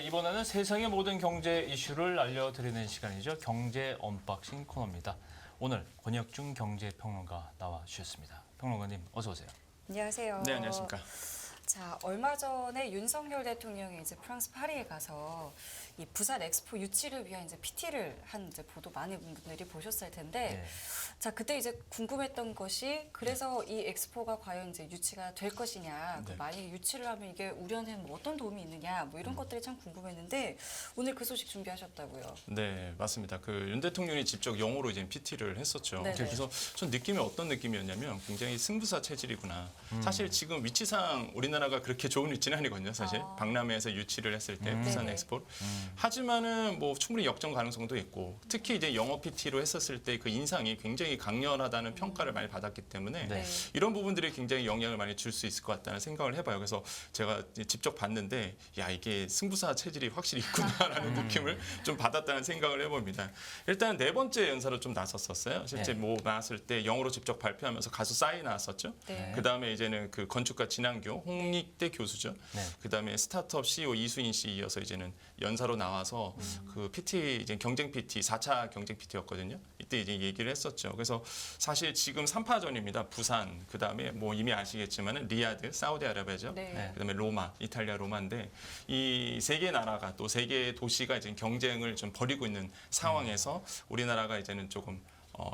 이번에는 세상의 모든 경제 이슈를 알려드리는 시간이죠. 경제 언박싱 코너입니다. 오늘 권혁중 경제평론가 나와주셨습니다. 평론가님 어서 오세요. 안녕하세요. 네, 안녕하십니까. 자, 얼마 전에 윤석열 대통령이 이제 프랑스 파리에 가서 이 부산 엑스포 유치를 위한 이제 PT를 한 이제 보도 많은 분들이 보셨을 텐데, 자, 그때 이제 궁금했던 것이 그래서 이 엑스포가 과연 이제 유치가 될 것이냐, 네. 만약에 유치를 하면 이게 우리한테는 뭐 어떤 도움이 있느냐, 뭐 이런 것들이 참 궁금했는데 오늘 그 소식 준비하셨다고요. 네, 맞습니다. 그 윤 대통령이 직접 영어로 이제 PT를 했었죠. 네네. 그래서 전 느낌이 어떤 느낌이었냐면 굉장히 승부사 체질이구나. 사실 지금 위치상 우리나라가 그렇게 좋은 위치는 아니거든요. 사실 박람회에서 유치를 했을 때 부산 네네. 엑스포. 하지만은 뭐 충분히 역전 가능성도 있고 특히 이제 영어 PT로 했었을 때 그 인상이 굉장히 강렬하다는 평가를 많이 받았기 때문에 네. 이런 부분들이 굉장히 영향을 많이 줄 수 있을 것 같다는 생각을 해봐요. 그래서 제가 직접 봤는데 야 이게 승부사 체질이 확실히 있구나라는 느낌을 좀 받았다는 생각을 해봅니다. 일단 네 번째 연사로 좀 나섰었어요. 실제 네. 뭐 나왔을 때 영어로 직접 발표하면서 가수 싸이 나왔었죠. 네. 그 다음에 이제는 그 건축가 진한교 홍익대 교수죠. 네. 그 다음에 스타트업 CEO 이수인 씨 이어서 이제는 연사로 나와서 그 PT 이제 경쟁 PT 4차 경쟁 PT였거든요. 이때 이제 얘기를 했었죠. 그래서 사실 지금 3파전입니다. 부산 그 다음에 뭐 이미 아시겠지만은 리야드 사우디아라비아죠. 네. 네. 그다음에 로마, 이탈리아 로마인데 이 세 개 나라가 또 세 개 도시가 이제 경쟁을 좀 벌이고 있는 상황에서 우리나라가 이제는 조금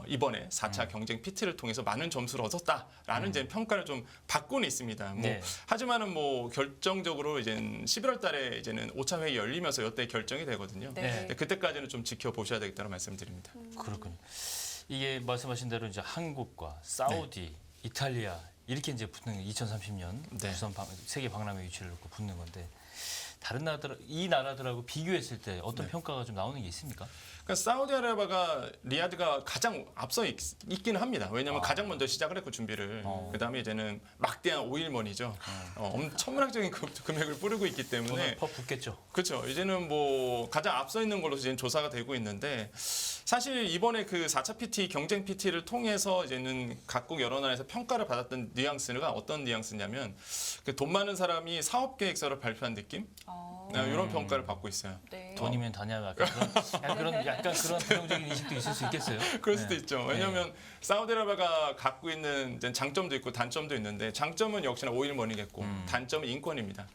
이번에 4차 경쟁 PT를 통해서 많은 점수를 얻었다라는 이제 평가를 좀 받고는 있습니다. 뭐 네. 하지만은 뭐 결정적으로 이제 11월 달에 이제는 5차 회의 열리면서 이때 결정이 되거든요. 네. 근데 그때까지는 좀 지켜보셔야 되겠다는 말씀드립니다. 그렇군요. 이게 말씀하신 대로 이제 한국과 사우디, 이탈리아 이렇게 이제 붙는 2030년 네. 부산 세계 박람회 유치를 놓고 붙는 건데 다른 나라들 이 나라들하고 비교했을 때 어떤 평가가 좀 나오는 게 있습니까? 그러니까 사우디아라비아가 리야드가 가장 앞서 있기는 합니다. 왜냐하면 가장 먼저 시작을 했고 준비를. 그다음에 이제는 막대한 오일머니죠. 천문학적인 금액을 뿌리고 있기 때문에 돈을 퍼 붓겠죠. 그렇죠. 이제는 뭐 가장 앞서 있는 걸로 이제 조사가 되고 있는데 사실 이번에 그 4차 PT 경쟁 PT를 통해서 이제는 각국 여러 나라에서 평가를 받았던 뉘앙스가 어떤 뉘앙스냐면 그 돈 많은 사람이 사업 계획서를 발표한 느낌 이런 평가를 받고 있어요. 네. 돈이면 다냐 약간 그런 전형적인 인식도 있을 수 있겠어요. 그럴 수도 있죠. 왜냐하면 사우디아라비아가 갖고 있는 이제 장점도 있고 단점도 있는데 장점은 역시나 오일머니겠고 단점은 인권입니다.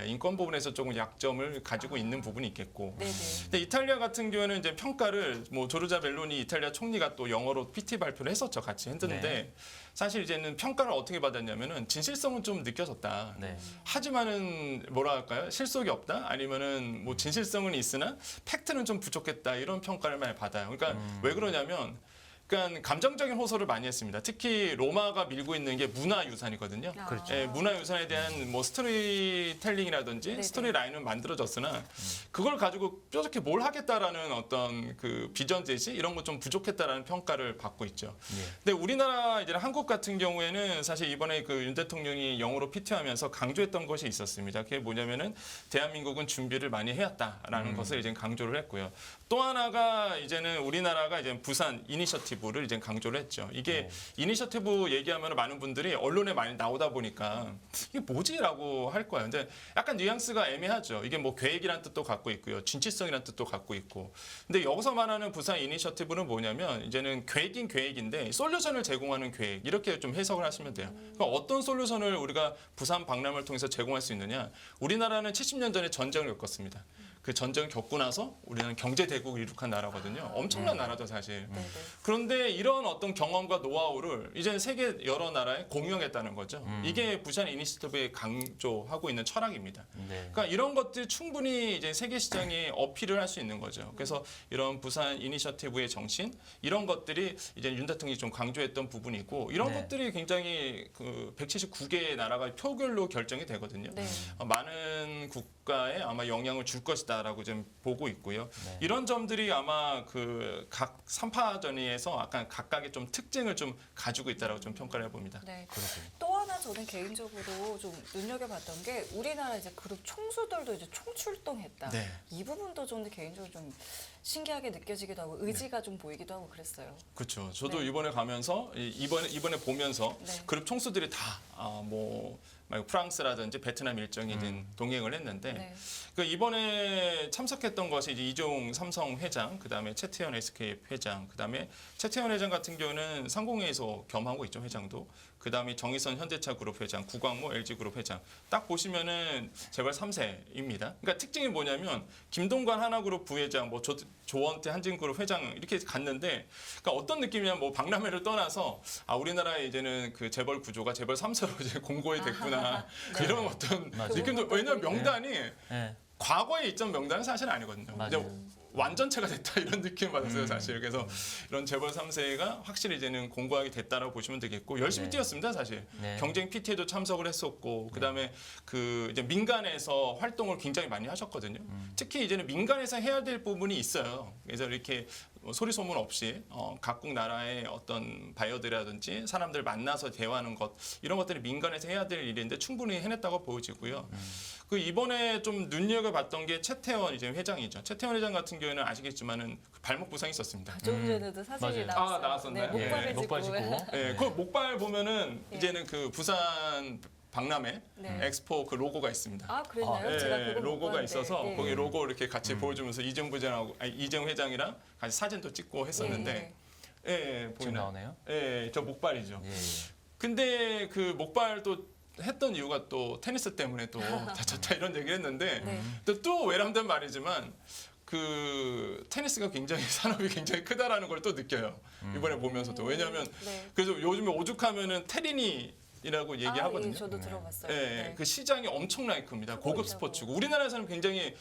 인권 부분에서 조금 약점을 가지고 있는 부분이 있겠고. 네네. 근데 이탈리아 같은 경우에는 이제 평가를 뭐 조르자 멜로니 이탈리아 총리가 또 영어로 PT 발표를 했었죠. 같이 했는데 네. 사실 이제는 평가를 어떻게 받았냐면은 진실성은 좀 느껴졌다. 네. 하지만은 뭐라 할까요? 실속이 없다? 아니면은 뭐 진실성은 있으나 팩트는 좀 부족했다. 이런 평가를 많이 받아요. 그러니까 왜 그러냐면 그러니까 감정적인 호소를 많이 했습니다. 특히 로마가 밀고 있는 게 문화유산이거든요. 그렇죠. 문화유산에 대한 뭐 스토리텔링이라든지 네네. 스토리 라인은 만들어졌으나 그걸 가지고 뾰족히 뭘 하겠다라는 어떤 그 비전 제시 이런 거 좀 부족했다라는 평가를 받고 있죠. 근데 우리나라 이제 한국 같은 경우에는 사실 이번에 그 윤 대통령이 영어로 PT하면서 강조했던 것이 있었습니다. 그게 뭐냐면은 대한민국은 준비를 많이 해왔다라는 것을 이제 강조를 했고요. 또 하나가 이제는 우리나라가 이제 부산 이니셔티브를 이제 강조를 했죠. 이게 이니셔티브 얘기하면 많은 분들이 언론에 많이 나오다 보니까 이게 뭐지라고 할 거예요. 근데 약간 뉘앙스가 애매하죠. 이게 뭐 계획이란 뜻도 갖고 있고요. 진취성이란 뜻도 갖고 있고. 근데 여기서 말하는 부산 이니셔티브는 뭐냐면 이제는 계획인 계획인데 솔루션을 제공하는 계획 이렇게 좀 해석을 하시면 돼요. 그러니까 어떤 솔루션을 우리가 부산 박람회를 통해서 제공할 수 있느냐. 우리나라는 70년 전에 전쟁을 겪었습니다. 그 전쟁을 겪고 나서 우리는 경제 대국을 이룩한 나라거든요. 엄청난 나라죠, 사실. 네네. 그런데 이런 어떤 경험과 노하우를 이제 세계 여러 나라에 공유하겠다는 거죠. 이게 부산 이니시티브에 강조하고 있는 철학입니다. 네. 그러니까 이런 것들 충분히 이제 세계 시장에 어필을 할 수 있는 거죠. 그래서 이런 부산 이니셔티브의 정신 이런 것들이 이제 윤 대통령이 좀 강조했던 부분이고 이런 네. 것들이 굉장히 그 179개의 나라가 표결로 결정이 되거든요. 네. 많은 국가에 아마 영향을 줄 것이다라고 좀 보고 있고요. 네. 이런 점들이 아마 그 각 3파전에서 약간 각각의 좀 특징을 좀 가지고 있다라고 좀 평가를 해봅니다. 네. 그렇군요. 또 하나 저는 개인적으로 좀 눈여겨봤던 게 우리나라 이제 그룹 총수들도 이제 총출동했다. 네. 이 부분도 저는 개인적으로 좀 신기하게 느껴지기도 하고 의지가 좀 보이기도 하고 그랬어요. 그렇죠. 저도 네. 이번에 가면서 이번에 보면서 네. 그룹 총수들이 다 뭐 말고 프랑스라든지 베트남 일정이 이제 동행을 했는데 네. 그 이번에 참석했던 것이 이제 이종 삼성 회장, 그다음에 최태원 SK 회장, 그다음에 최태원 회장 같은 경우는 상공회의소 겸하고 있죠, 회장도. 그다음에 정의선 현대차그룹 회장, 구광모 LG그룹 회장. 딱 보시면은 재벌 3세입니다. 그러니까 특징이 뭐냐면 김동관 하나그룹 부회장, 뭐 조원태 한진그룹 회장 이렇게 갔는데, 그러니까 어떤 느낌이냐면 뭐 박람회를 떠나서 아 우리나라에 이제는 그 재벌 구조가 재벌 3세로 이제 공고히 됐구나 이런 어떤 맞아요. 느낌도. 왜냐면 명단이 네. 과거에 있던 명단은 사실 아니거든요. 맞아요. 이제 완전체가 됐다 이런 느낌 받았어요, 사실. 그래서 이런 재벌 3세가 확실히 이제는 공고하게 됐다라고 보시면 되겠고 열심히 네. 뛰었습니다, 사실. 네. 경쟁 PT에도 참석을 했었고 그다음에 그 이제 민간에서 활동을 굉장히 많이 하셨거든요. 특히 이제는 민간에서 해야 될 부분이 있어요. 그래서 이렇게 소리 소문 없이 각국 나라의 어떤 바이어들이라든지 사람들 만나서 대화하는 것 이런 것들이 민간에서 해야 될 일인데 충분히 해냈다고 보여지고요. 그 이번에 좀 눈여겨봤던 게 최태원 이제 회장이죠. 최태원 회장 같은 경우에는 아시겠지만은 발목 부상이 있었습니다. 조금 전에도 사진이 맞아요. 나왔어요. 아, 나왔었나요? 네, 목발을 예, 목발 짚고. 짚고. 예, 그 목발 보면은 예. 이제는 그 부산 박람회 네. 엑스포 그 로고가 있습니다. 아, 그랬나요? 예, 제가 그거 못 로고가 봤는데. 있어서 네. 거기 로고 이렇게 같이 보여주면서 이정 부장하고 이정 회장이랑 같이 사진도 찍고 했었는데, 예, 예, 지금 보이나요? 나오네요. 예, 저 목발이죠. 예, 예. 근데 그 목발 또 했던 이유가 또 테니스 때문에 또 다쳤다 이런 얘기를 했는데 네. 또 외람된 말이지만 그 테니스가 굉장히 산업이 굉장히 크다라는 걸 또 느껴요. 이번에 보면서도. 왜냐하면 네. 그래서 요즘에 오죽하면은 테린이라고 얘기하거든요. 예, 저도 들어봤어요. 예, 네. 그 시장이 엄청나게 큽니다. 크고 고급 있다고. 스포츠고 우리나라에서는 굉장히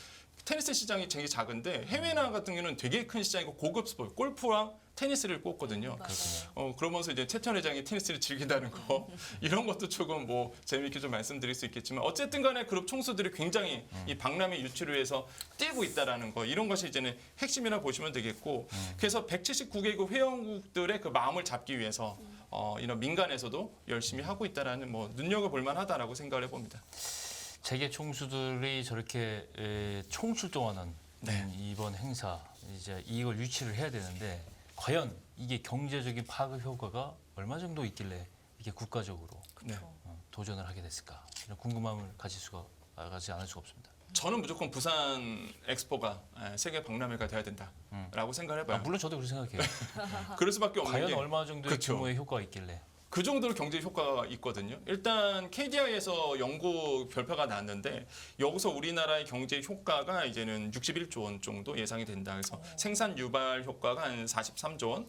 테니스 시장이 되게 작은데 해외 나라 같은 경우는 되게 큰 시장이고 고급 스포츠, 골프와 테니스를 꼽거든요. 맞아요. 그러면서 이제 최태원 회장이 테니스를 즐긴다는 거 이런 것도 조금 뭐 재미있게 좀 말씀드릴 수 있겠지만 어쨌든 간에 그룹 총수들이 굉장히 이 박람회 유치를 위해서 뛰고 있다라는 거 이런 것이 이제는 핵심이라 보시면 되겠고 그래서 179개국 회원국들의 그 마음을 잡기 위해서 이런 민간에서도 열심히 하고 있다라는 뭐 눈여겨볼 만하다라고 생각을 해봅니다. 세계 총수들이 저렇게 총출동하는 네. 이번 행사 이제 이걸 유치를 해야 되는데 과연 이게 경제적인 파급 효과가 얼마 정도 있길래 이게 국가적으로 네. 도전을 하게 됐을까 이런 궁금함을 가지 않을 수가 없습니다. 저는 무조건 부산 엑스포가 세계 박람회가 돼야 된다라고 생각을 해봐요. 물론 저도 그렇게 생각해요. 그럴 수밖에 없는 과연 게 얼마 정도의 그쵸. 규모의 효과가 있길래 그 정도로 경제 효과가 있거든요. 일단 KDI에서 연구 별표가 났는데 여기서 우리나라의 경제 효과가 이제는 61조 원 정도 예상이 된다. 그래서 생산 유발 효과가 한 43조 원,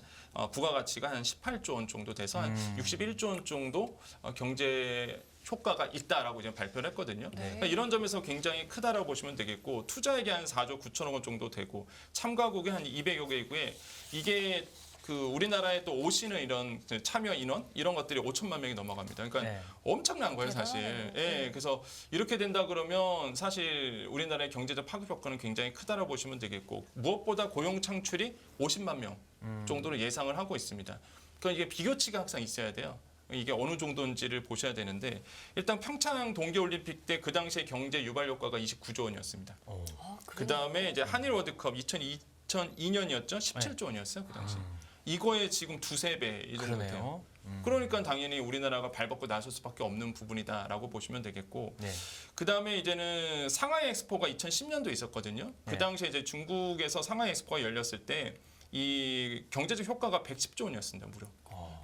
부가가치가 한 18조 원 정도 돼서 한 61조 원 정도 경제 효과가 있다라고 지금 발표를 했거든요. 네. 그러니까 이런 점에서 굉장히 크다라고 보시면 되겠고 투자액이 한 4조 9천억 원 정도 되고 참가국이 한 200여 개국에 이게 그 우리나라에 또 오시는 이런 참여 인원 이런 것들이 5천만 명이 넘어갑니다. 그러니까 네. 엄청난 거예요, 사실. 대단하네요. 예, 그래서 이렇게 된다 그러면 사실 우리나라의 경제적 파급 효과는 굉장히 크다라고 보시면 되겠고 무엇보다 고용 창출이 50만 명 정도로 예상을 하고 있습니다. 그러니까 이게 비교치가 항상 있어야 돼요. 이게 어느 정도인지를 보셔야 되는데 일단 평창 동계올림픽 때 그 당시에 경제 유발 효과가 29조 원이었습니다. 아, 그 다음에 이제 한일 월드컵 2002년이었죠, 17조 원이었어요, 그 당시. 이거에 지금 두세 배 이 정도 돼요. 그러네요. 그러니까 당연히 우리나라가 발벗고 나설 수밖에 없는 부분이다라고 보시면 되겠고 네. 그 다음에 이제는 상하이 엑스포가 2010년도에 있었거든요. 네. 그 당시에 이제 중국에서 상하이 엑스포가 열렸을 때 이 경제적 효과가 110조 원이었습니다, 무려.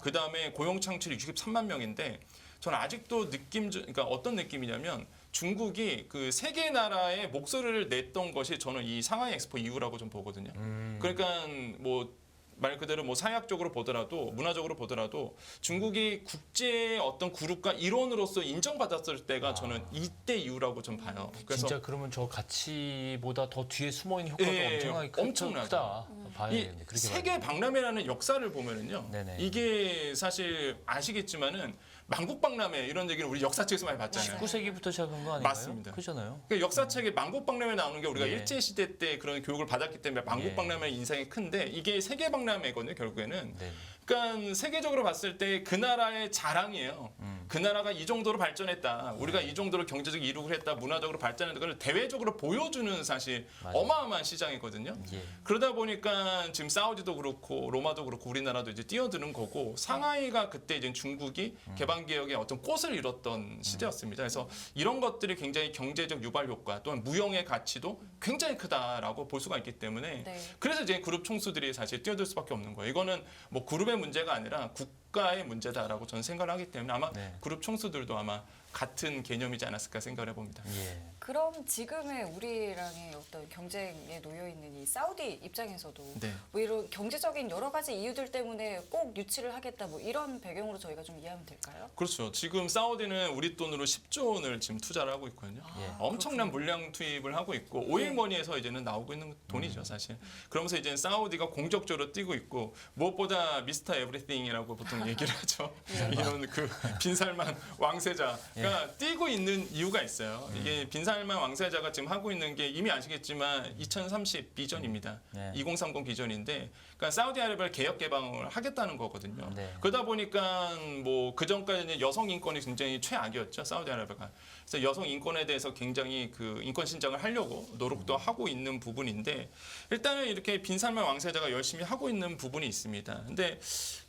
그 다음에 고용 창출이 63만 명인데 저는 아직도 그러니까 어떤 느낌이냐면 중국이 그 세 개 나라의 목소리를 냈던 것이 저는 이 상하이 엑스포 이후라고 좀 보거든요. 그러니까 뭐 말 그대로 뭐 사회학적으로 보더라도 문화적으로 보더라도 중국이 국제 어떤 그룹과 일원으로서 인정받았을 때가 저는 이때 이후라고 좀 봐요. 그래서 진짜 그러면 저 가치보다 더 뒤에 숨어 있는 효과가 예, 엄청나게 엄청나죠. 크다. 봐야 이 되겠네. 그렇게 세계 박람회라는 역사를 보면은요. 네네. 이게 사실 아시겠지만은 만국박람회 이런 얘기는 우리 역사책에서 많이 봤잖아요. 19세기부터 시작한 거 아닌가요? 맞습니다. 그렇잖아요. 그러니까 역사책에 만국박람회 나오는 게 우리가 네. 일제시대 때 그런 교육을 받았기 때문에 만국박람회 인상이 큰데 이게 세계박람회거든요, 결국에는. 네. 그러니까 세계적으로 봤을 때 그 나라의 자랑이에요. 그 나라가 이 정도로 발전했다. 우리가 이 정도로 경제적 이룩을 했다. 문화적으로 발전했다. 그걸 대외적으로 보여주는 사실 맞아요. 어마어마한 시장이거든요. 예. 그러다 보니까 지금 사우디도 그렇고 로마도 그렇고 우리나라도 이제 뛰어드는 거고 상하이가 그때 이제 중국이 개방 개혁의 어떤 꽃을 잃었던 시대였습니다. 그래서 이런 것들이 굉장히 경제적 유발 효과 또한 무형의 가치도 굉장히 크다라고 볼 수가 있기 때문에 네. 그래서 이제 그룹 총수들이 사실 뛰어들 수밖에 없는 거예요. 이거는 뭐 그룹의 문제가 아니라 국가의 문제다라고 저는 생각을 하기 때문에 아마 네. 그룹 총수들도 아마 같은 개념이지 않았을까 생각을 해봅니다. 예. 그럼 지금의 우리랑의 어떤 경쟁에 놓여 있는 이 사우디 입장에서도 네. 뭐 이런 경제적인 여러 가지 이유들 때문에 꼭 유치를 하겠다 뭐 이런 배경으로 저희가 좀 이해하면 될까요? 그렇죠. 지금 사우디는 우리 돈으로 10조 원을 지금 투자를 하고 있거든요. 예. 엄청난 물량 투입을 하고 있고 오일머니에서 이제는 나오고 있는 돈이죠, 사실. 그러면서 이제 사우디가 공격적으로 뛰고 있고 무엇보다 미스터 에브리띵이라고 보통 얘기를 하죠. 이런 그 빈살만 왕세자가 뛰고 있는 이유가 있어요. 이게 빈살만 왕세자가 지금 하고 있는 게 이미 아시겠지만 2030 비전입니다. 네. 2030 비전인데, 그러니까 사우디아라비아를 개혁 개방을 하겠다는 거거든요. 네. 그러다 보니까 뭐 그 전까지는 여성 인권이 굉장히 최악이었죠, 사우디아라비아가. 그래서 여성 인권에 대해서 굉장히 그 인권 신장을 하려고 노력도 하고 있는 부분인데, 일단은 이렇게 빈살만 왕세자가 열심히 하고 있는 부분이 있습니다. 근데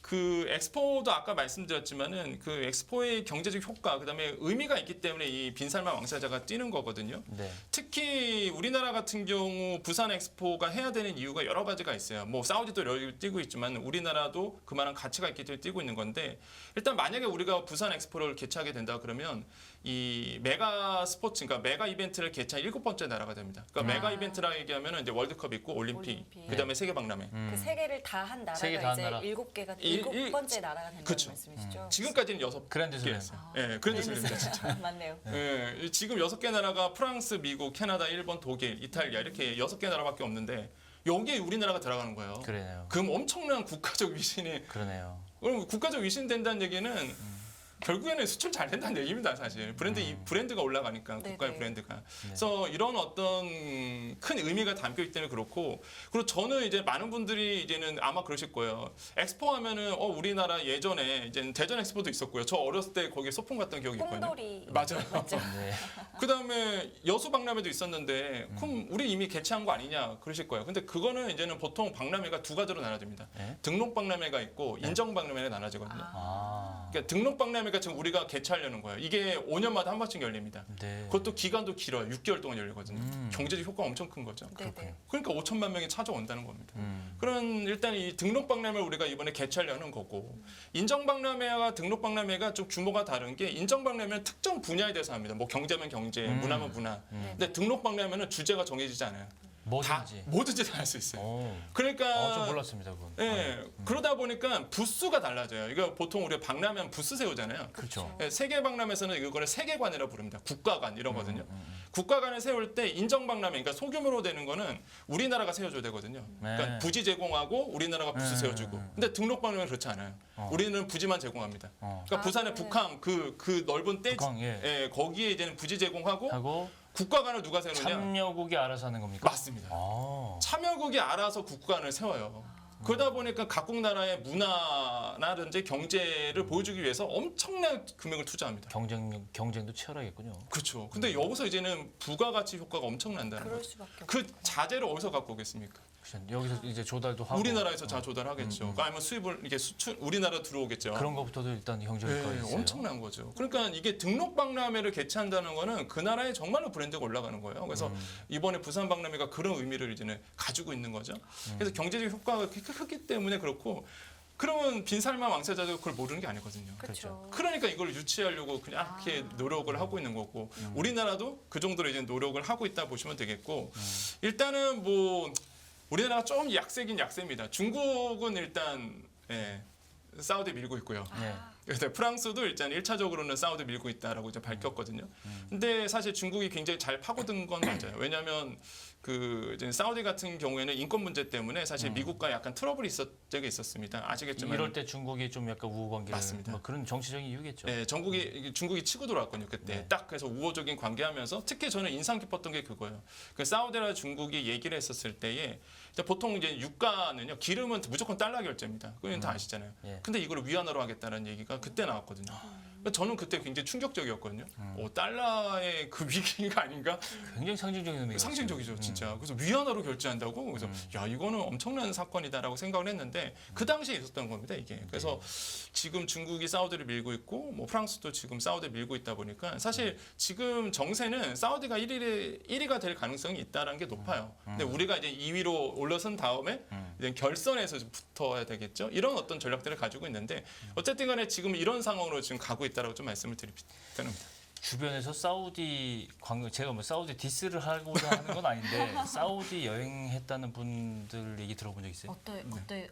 그 엑스포도 아까 말씀드렸지만은 그 엑스포의 경제적 효과, 그다음에 의미가 있기 때문에 이 빈살만 왕세자가 뛰는 거거든요. 네. 특히 우리나라 같은 경우 부산 엑스포가 해야 되는 이유가 여러 가지가 있어요. 뭐 사우디도 여기 뛰고 있지만 우리나라도 그만한 가치가 있기 때문에 뛰고 있는 건데, 일단 만약에 우리가 부산 엑스포를 개최하게 된다 그러면 이 메가 스포츠, 그러니까 메가 이벤트를 개최한 7번째 나라가 됩니다. 그러니까 메가 이벤트라 얘기하면 이제 월드컵 있고 올림픽, 그다음에 세계박람회. 그 세 개를 다 한 나라가 세개 다 한 이제 나라. 7개가 일- 7번째 나라가 된다는 그쵸. 말씀이시죠? 지금까지는 6개. 그랜드 슬램. 예, 그랜드 슬램입니다, 진짜. 맞네요. 예, 지금 6개 나라가 프랑스, 미국, 캐나다, 일본, 독일, 이탈리아 이렇게 6개 나라밖에 없는데 여기에 우리나라가 들어가는 거예요. 그러네요. 그럼 엄청난 국가적 위신이, 그러네요. 그럼 국가적 위신 된다는 얘기는 결국에는 수출 잘 된다는 얘기입니다, 사실. 이 브랜드가 올라가니까, 네네. 국가의 브랜드가. 그래서 이런 어떤 큰 의미가 담겨 있기 때문에 그렇고, 그리고 저는 이제 많은 분들이 이제는 아마 그러실 거예요. 엑스포 하면은 우리나라 예전에 이제 대전 엑스포도 있었고요. 저 어렸을 때 거기에 소풍 갔던 기억이 있거든요. 뽕돌이 맞아요. 맞죠? 네. 그다음에 여수박람회도 있었는데 그럼 우리 이미 개최한 거 아니냐 그러실 거예요. 근데 그거는 이제는 보통 박람회가 두 가지로 나눠집니다. 네. 등록박람회가 있고 인정박람회가 나눠지거든요. 아. 그러니까 등록박람회가 지금 우리가 개최하려는 거예요. 이게 5년마다 한 번씩 열립니다. 네. 그것도 기간도 길어요. 6개월 동안 열리거든요. 경제적 효과가 엄청 큰 거죠. 네네. 그러니까 5천만 명이 찾아온다는 겁니다. 음. 그런 일단 이 등록박람회를 우리가 이번에 개최하려는 거고, 인정박람회와 등록박람회가 좀 규모가 다른 게, 인정박람회는 특정 분야에 대해서 합니다. 뭐 경제면 경제, 문화면 문화. 근데 등록박람회는 주제가 정해지지 않아요. 뭐든지 다 할 수 있어요. 오. 그러니까 좀 몰랐습니다, 그건. 예, 그러다 보니까 부스가 달라져요. 이거 보통 우리가 박람회하면 부스 세우잖아요. 그렇죠. 예, 세계박람회에서는 이거를 세계관이라고 부릅니다. 국가관 이러거든요. 국가관을 세울 때 인정박람회, 그러니까 소규모로 되는 거는 우리나라가 세워줘야 되거든요. 그러니까 네. 부지 제공하고 우리나라가 부스 세워주고. 근데 등록박람회는 그렇지 않아요. 우리는 부지만 제공합니다. 그러니까 부산의 네. 북항 그 넓은 떼, 북항, 예. 거기에 이제는 부지 제공하고 하고 국가관을 누가 세우느냐? 참여국이 알아서 하는 겁니까? 맞습니다. 아. 참여국이 알아서 국가관을 세워요. 그러다 보니까 각국 나라의 문화라든지 경제를 보여주기 위해서 엄청난 금액을 투자합니다. 경쟁도 치열하겠군요. 그렇죠. 근데 여기서 이제는 부가가치 효과가 엄청난다는 그럴 거죠. 수밖에 없죠. 그 자재를 어디서 갖고 오겠습니까? 여기서 이제 조달도 하고 우리나라에서 자 조달하겠죠. 아니면 수입을 이게 수출 우리나라 들어오겠죠. 그런 것부터도 일단 경제효과가 네, 있어요. 엄청난 거죠. 그러니까 이게 등록박람회를 개최한다는 거는 그 나라에 정말로 브랜드가 올라가는 거예요. 그래서 이번에 부산 박람회가 그런 의미를 이제는 가지고 있는 거죠. 그래서 경제적 효과가 크기 때문에 그렇고, 그러면 빈살만 왕세자도 그걸 모르는 게 아니거든요. 그렇죠. 그러니까 이걸 유치하려고 그냥 이렇게 노력을 하고 있는 거고, 우리나라도 그 정도로 이제 노력을 하고 있다 보시면 되겠고, 일단은 뭐 우리나라가 좀 약세긴 약세입니다. 중국은 일단 사우디 밀고 있고요. 네. 그래서 프랑스도 일단 1차적으로는 사우디 밀고 있다라고 이제 밝혔거든요. 근데 사실 중국이 굉장히 잘 파고든 건 맞아요. 왜냐하면 그 이제 사우디 같은 경우에는 인권 문제 때문에 사실 미국과 약간 트러블이 적이 있었습니다. 아시겠지만 이럴 때 중국이 좀 약간 우호 관계를 맞습니다. 뭐 그런 정치적인 이유겠죠. 네, 중국이 치고 들어왔거든요. 그때 네. 딱 그래서 우호적인 관계하면서 특히 저는 인상 깊었던 게 그거예요. 그 사우디나 중국이 얘기를 했었을 때에 보통 이제 유가는요, 기름은 무조건 달러 결제입니다. 그건 다 아시잖아요. 예. 근데 이걸 위안화로 하겠다는 얘기가 그때 나왔거든요. 저는 그때 굉장히 충격적이었거든요. 달러의 그 위기가 아닌가? 굉장히 상징적인 의미가 상징적이죠, 있어요. 진짜. 그래서 위안화로 결제한다고. 그래서 야 이거는 엄청난 사건이다라고 생각을 했는데 그 당시에 있었던 겁니다, 이게. 그래서 지금 중국이 사우디를 밀고 있고, 뭐 프랑스도 지금 사우디를 밀고 있다 보니까 사실 지금 정세는 사우디가 1위가 될 가능성이 있다는 게 높아요. 근데 우리가 이제 2위로 올라선 다음에 이제 결선에서 좀 붙어야 되겠죠. 이런 어떤 전략들을 가지고 있는데 어쨌든간에 지금 이런 상황으로 지금 가고 있다라고 좀 말씀을 드립니다. 주변에서 사우디 관광 제가 뭐 사우디 디스를 하고자 하는 건 아닌데 사우디 여행했다는 분들 얘기 들어본 적 있어요?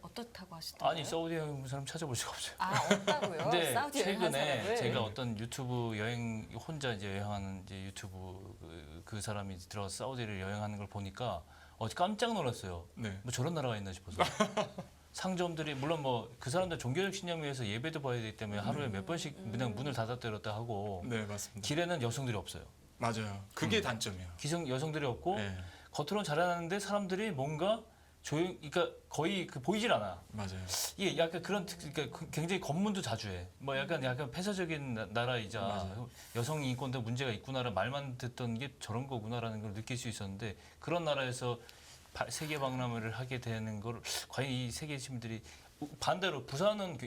어떻다고 하시던가요? 아니 사우디 여행 온 사람 찾아볼 수가 없어요. 아, 없다고요? 근데 사우디 여행한 최근에 사람을? 제가 어떤 유튜브 여행 혼자 이제 여행하는 이제 유튜브 그 사람이 들어가서 사우디를 여행하는 걸 보니까 깜짝 놀랐어요. 네. 뭐 저런 나라가 있나 싶어서. 상점들이 물론 뭐 그 사람들 종교적 신념 위해서 예배도 봐야 되기 때문에 하루에 몇 번씩 그냥 문을 닫았다 열었다 하고 네, 맞습니다. 길에는 여성들이 없어요. 맞아요. 그게 단점이에요. 여성들이 없고 네, 겉으로는 잘하는데 사람들이 뭔가 그러니까 거의 보이질 않아. 맞아요. 이게 약간 그러니까 굉장히 검문도 자주 해. 뭐 약간 폐쇄적인 나라이자 맞아요. 여성 인권도 문제가 있구나라 말만 듣던 게 저런 거구나라는 걸 느낄 수 있었는데 그런 나라에서 세계 박람회를 하게 되는 걸 과연 이 세계 시민들이 반대로 부산은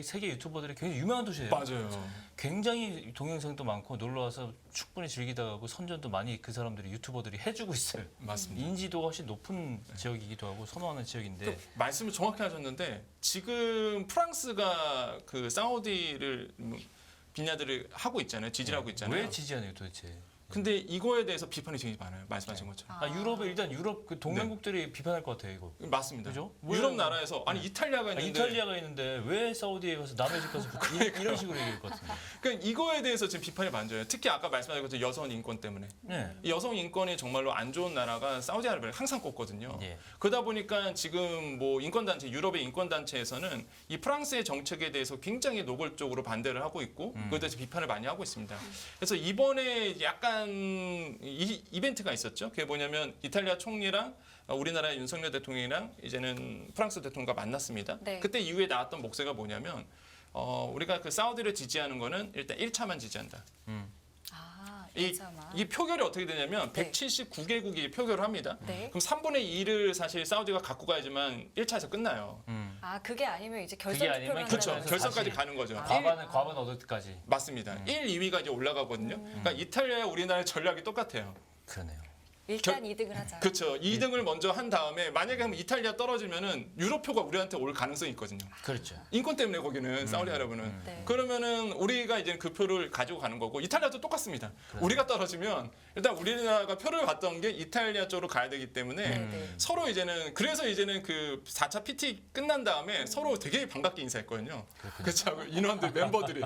세계 유튜버들이 굉장히 유명한 도시예요. 맞아요. 굉장히 동영상도 많고 놀러 와서 충분히 즐기다 가고 선전도 많이 그 사람들이 유튜버들이 해주고 있어요. 맞습니다. 인지도가 훨씬 높은 지역이기도 하고 선호하는 지역인데 또 말씀을 정확히 하셨는데 지금 프랑스가 그 사우디를 빈야들을 하고 있잖아요. 지지하고 있잖아요. 왜 지지하네요 도대체? 근데 이거에 대해서 비판이 굉장히 많아요. 말씀하신 것처럼. 유럽에 일단 유럽 그 동맹국들이 비판할 것 같아요 이거. 맞습니다. 그죠? 유럽 나라에서 아니 이탈리아가 있는데 이탈리아가 있는데 왜 사우디에 가서 남의 집 가서 이런 식으로 얘기할 것 같은데. 그러니까 이거에 대해서 지금 비판이 많아요. 특히 아까 말씀하신 것처럼 여성 인권 때문에. 네. 이 여성 인권이 정말로 안 좋은 나라가 사우디아라비아를 항상 꼽거든요. 예. 그러다 보니까 지금 뭐 인권단체, 유럽의 인권단체에서는 이 프랑스의 정책에 대해서 굉장히 노골적으로 반대를 하고 있고 그에 대해서 비판을 많이 하고 있습니다. 그래서 이번에 약간 이벤트가 있었죠. 그게 뭐냐면 이탈리아 총리랑 우리나라 윤석열 대통령이랑 이제는 프랑스 대통령과 만났습니다. 네. 그때 이후에 나왔던 목소리가 뭐냐면 우리가 그 사우디를 지지하는 거는 일단 1차만 지지한다. 이 표결이 어떻게 되냐면 네. 179개국이 표결을 합니다. 네. 그럼 3분의 2를 사실 사우디가 갖고 가야지만 1차에서 끝나요. 그게 아니면 이제 결선 그게 아니면 투표를 그렇죠. 하는 결선까지 다시. 가는 거죠. 과반 얻을 때까지. 맞습니다. 1, 2위가 이제 올라가거든요. 그러니까 이탈리아와 우리나라의 전략이 똑같아요. 그러네요. 일단 2등을 하자. 그렇죠. 2등을 먼저 한 다음에 만약에 한번 이탈리아 떨어지면은 유럽표가 우리한테 올 가능성이 있거든요. 그렇죠. 인권 때문에 거기는 사우디아라비아는 네. 그러면은 우리가 이제 그 표를 가지고 가는 거고 이탈리아도 똑같습니다. 우리가 떨어지면 일단 우리나라가 표를 받던 게 이탈리아 쪽으로 가야 되기 때문에 네. 서로 이제는 그래서 이제는 그 4차 PT 끝난 다음에 서로 되게 반갑게 인사했거든요. 그렇죠. 인원들 멤버들이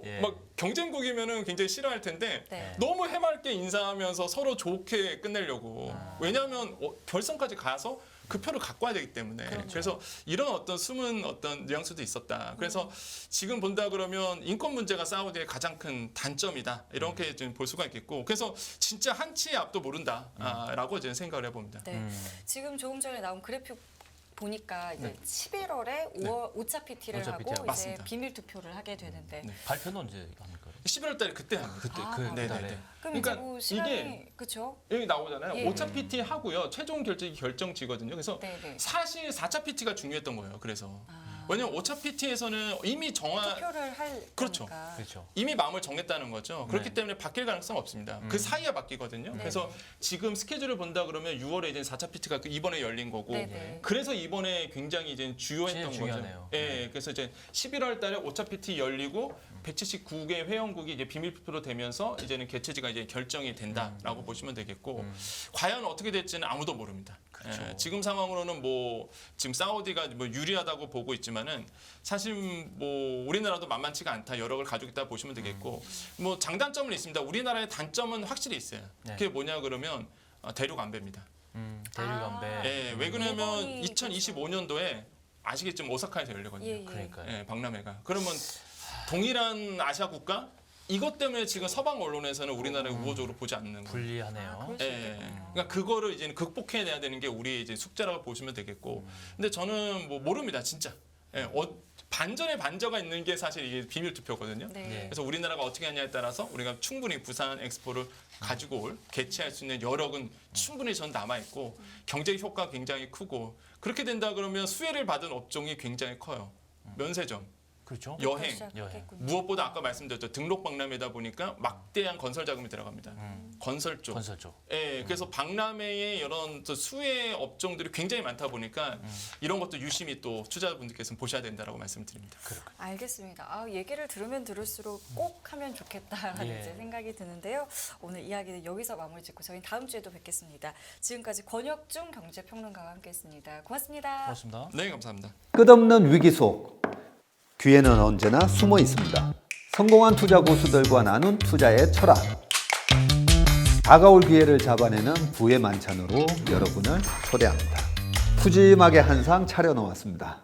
예. 막 경쟁국이면은 굉장히 싫어할 텐데 네. 너무 해맑게 인사하면서 서로 좋게 끝내려고. 왜냐하면 결선까지 가서 그 표를 갖고 와야 되기 때문에. 그래서 이런 어떤 숨은 어떤 뉘앙스도 있었다. 그래서 지금 본다 그러면 인권 문제가 사우디의 가장 큰 단점이다. 이렇게 좀 볼 수가 있겠고. 그래서 진짜 한치의 앞도 모른다라고 저는 생각을 해봅니다. 네. 지금 조금 전에 나온 그래픽 보니까 이제 11월에 5차 PT를 5차 하고 PT 하고. 이제 맞습니다. 비밀 투표를 하게 되는데 발표는 언제 합니까? 11월 달에 그때 합니다. 그때 아, 그 네네네. 달에. 그럼 그러니까 이제 뭐 시간이 이게 그렇죠? 여기 나오잖아요. 예. 5차 PT 하고요. 최종 결정이 결정지거든요. 그래서 네네. 사실 4차 PT가 중요했던 거예요. 그래서 왜냐면 5차 PT에서는 이미 투표를 할 그렇죠. 거니까. 그렇죠. 이미 마음을 정했다는 거죠. 그렇기 네. 때문에 바뀔 가능성은 없습니다. 그 사이에 바뀌거든요. 네. 그래서 지금 스케줄을 본다 그러면 6월에 이제 4차 PT가 이번에 열린 거고 네네. 그래서 이번에 굉장히 이제 주요했던 제일 거죠. 중요하네요. 예, 그래서 이제 11월 달에 5차 PT 열리고 179개 회원국이 이제 비밀 투표로 되면서 이제는 개최지가 이제 결정이 된다라고 보시면 되겠고 과연 어떻게 될지는 아무도 모릅니다. 그렇죠. 예, 지금 상황으로는 뭐 지금 사우디가 뭐 유리하다고 보고 있지만은 사실 뭐 우리나라도 만만치가 않다 여러 걸 가지고 있다 보시면 되겠고 뭐 장단점은 있습니다. 우리나라의 단점은 확실히 있어요. 네. 그게 뭐냐 그러면 대륙 안배입니다. 대륙안배. 예, 왜 그러냐면 이번이 2025년도에 아시겠지만 오사카에서 열리거든요. 예, 예. 그러니까요. 예, 박람회가. 그러면 동일한 아시아 국가 이것 때문에 지금 서방 언론에서는 우리나라를 우호적으로 보지 않는 거예요. 불리하네요. 예, 그러니까 그거를 이제 극복해내야 되는 게 우리의 이제 숙제라고 보시면 되겠고, 근데 저는 뭐 모릅니다, 진짜. 예, 반전의 반저가 있는 게 사실 이게 비밀 투표거든요. 네. 그래서 우리나라가 어떻게 하냐에 따라서 우리가 충분히 부산 엑스포를 가지고 올 개최할 수 있는 여력은 충분히 전 남아 있고 경제 효과가 굉장히 크고 그렇게 된다 그러면 수혜를 받은 업종이 굉장히 커요. 면세점, 그렇죠. 여행, 시작했군요. 무엇보다 아까 말씀드렸죠. 등록 박람회다 보니까 막대한 건설 자금이 들어갑니다. 건설 쪽. 건설 쪽. 예, 그래서 박람회의 이런 또 수혜 업종들이 굉장히 많다 보니까 이런 것도 유심히 또 투자자분들께서는 보셔야 된다라고 말씀드립니다. 알겠습니다. 아, 얘기를 들으면 들을수록 꼭 하면 좋겠다라는 예. 이제 생각이 드는데요. 오늘 이야기는 여기서 마무리 짓고 저희는 다음 주에도 뵙겠습니다. 지금까지 권혁중 경제평론가와 함께했습니다. 고맙습니다. 고맙습니다. 네, 감사합니다. 끝없는 위기 속 기회는 언제나 숨어 있습니다. 성공한 투자 고수들과 나눈 투자의 철학. 다가올 기회를 잡아내는 부의 만찬으로 여러분을 초대합니다. 푸짐하게 한 상 차려놓았습니다.